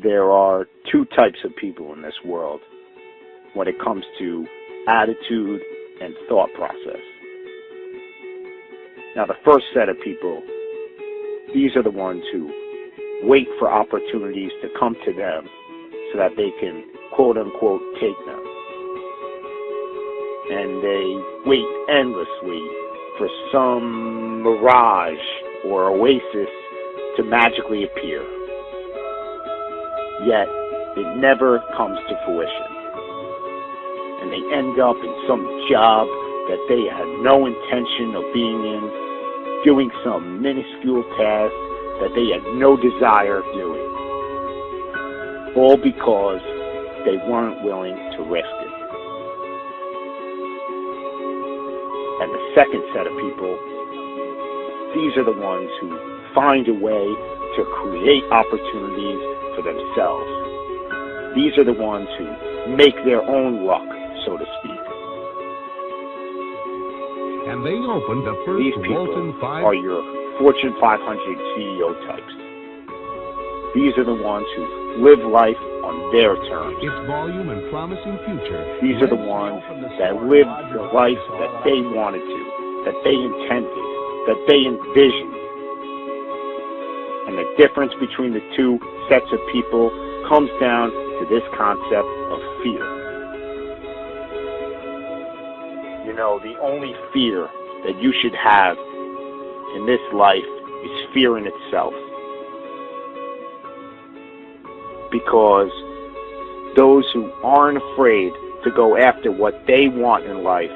there are two types of people in this world when it comes to attitude and thought process. Now, the first set of people, these are the ones who wait for opportunities to come to them so that they can, quote unquote, take them. And they wait endlessly for some mirage or oasis to magically appear. Yet, it never comes to fruition. And they end up in some job that they had no intention of being in, doing some minuscule task that they had no desire of doing. All because they weren't willing to risk it. And the second set of people, these are the ones who find a way to create opportunities for themselves. These are the ones who make their own luck, so to speak. And they opened the first These people Walton 5 are your Fortune 500 CEO types. These are the ones who live life on their terms. its volume and promising future. These are the ones that live the life that they wanted to, that they intended, that they envisioned. And the difference between the two sets of people comes down to this concept of fear. You know, the only fear that you should have in this life is fear in itself. Because those who aren't afraid to go after what they want in life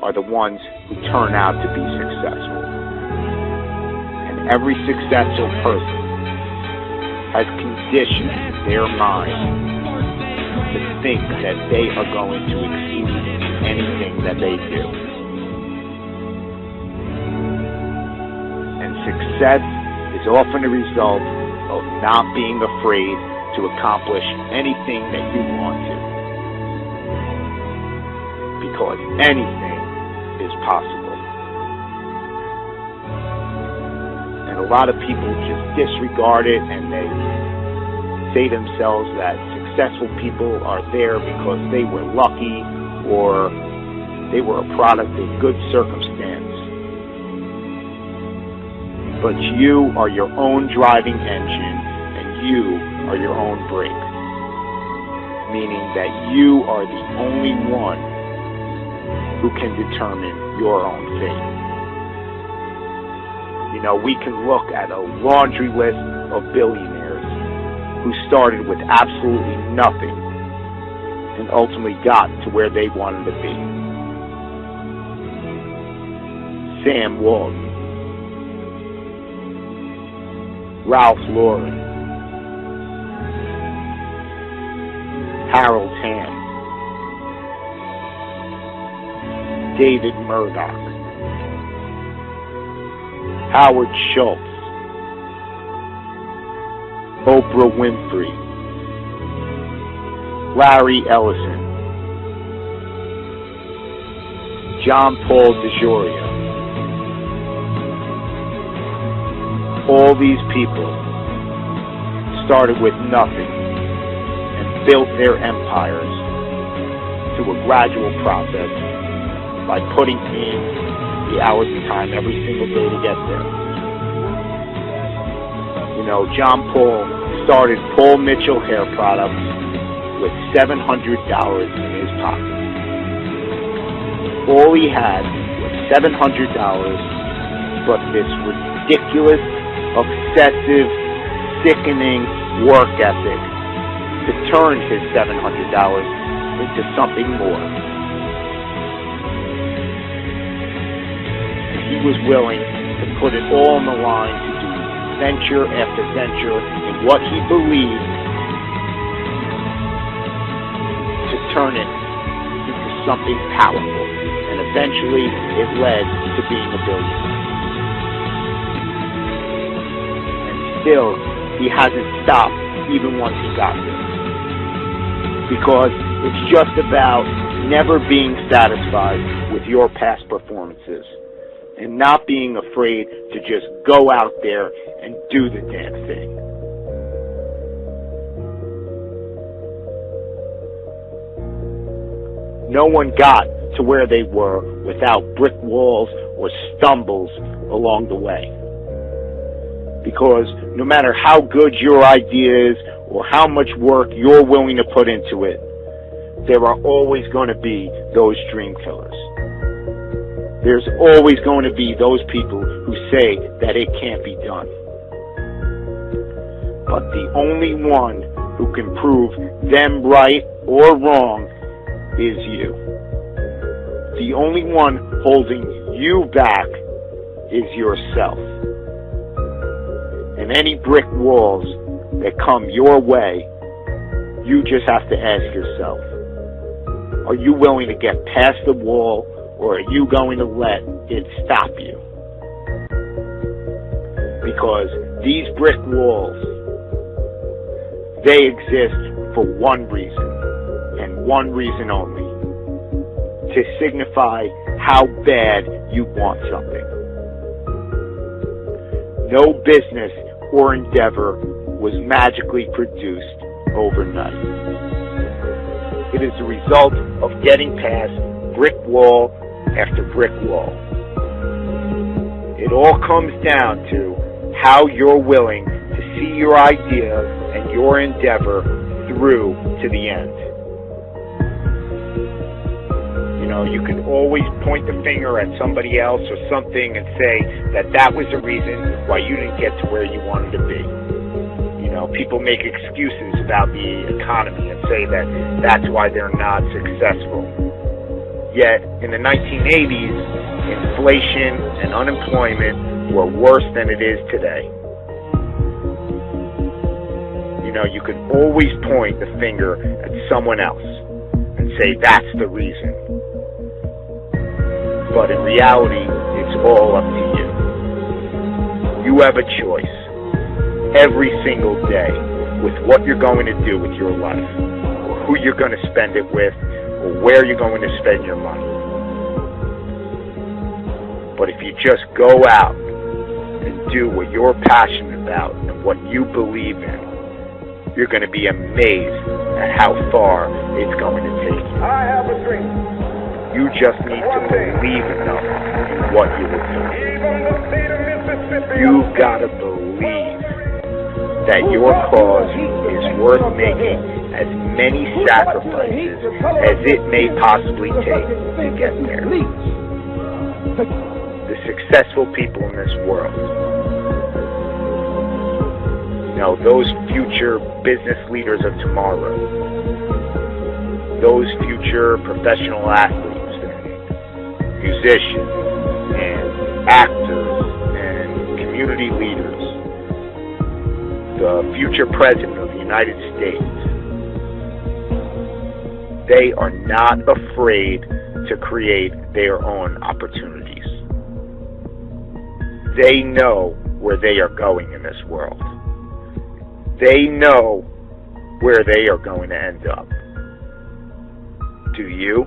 are the ones who turn out to be successful. And every successful person has conditioned their mind to think that they are going to exceed in anything that they do. And success is often a result of not being afraid to accomplish anything that you want to. Because anything is possible. And a lot of people just disregard it, and they say to themselves that successful people are there because they were lucky or they were a product of good circumstance. But you are your own driving engine, and you are your own brake. Meaning that you are the only one who can determine your own fate. You know, we can look at a laundry list of billionaires who started with absolutely nothing and ultimately got to where they wanted to be. Sam Walton, Ralph Lauren, Harold Hamm, David Murdoch, Howard Schultz, Oprah Winfrey, Larry Ellison, John Paul DeJoria. All these people started with nothing and built their empires through a gradual process by putting in the hours and time every single day to get there. You know, John Paul started Paul Mitchell Hair Products with $700 in his pocket. All he had was $700, but this ridiculous, obsessive, sickening work ethic to turn his $700 into something more. He was willing to put it all on the line to do venture after venture in what he believed, to turn it into something powerful. And eventually it led to being a billionaire. And still, he hasn't stopped even once he got there. Because it's just about never being satisfied with your past performances and not being afraid to just go out there and do the damn thing. No one got to where they were without brick walls or stumbles along the way. Because no matter how good your idea is or how much work you're willing to put into it, there are always going to be those dream killers. There's always going to be those people who say that it can't be done. But the only one who can prove them right or wrong is you. The only one holding you back is yourself. And any brick walls that come your way, you just have to ask yourself, are you willing to get past the wall, or are you going to let it stop you? Because these brick walls, they exist for one reason, and one reason only: to signify how bad you want something. No business or endeavor was magically produced overnight. It is the result of getting past brick wall after brick wall. It all comes down to how you're willing to see your idea and your endeavor through to the end. You know, you can always point the finger at somebody else or something and say that that was the reason why you didn't get to where you wanted to be. You know, people make excuses about the economy and say that that's why they're not successful. Yet, in the 1980s, inflation and unemployment were worse than it is today. You know, you could always point the finger at someone else and say that's the reason. But in reality, it's all up to you. You have a choice every single day with what you're going to do with your life, or who you're going to spend it with, or where you're going to spend your money. But if you just go out and do what you're passionate about and what you believe in, you're going to be amazed at how far it's going to take you. I have a dream. You just need to believe enough in what you will do. You've got to believe that your cause is worth making as many sacrifices as it may possibly take to get there. The successful people in this world, you know, those future business leaders of tomorrow, those future professional athletes, musicians and actors and community leaders, the future president of the United States, they are not afraid to create their own opportunities. They know where they are going in this world. They know where they are going to end up. Do you?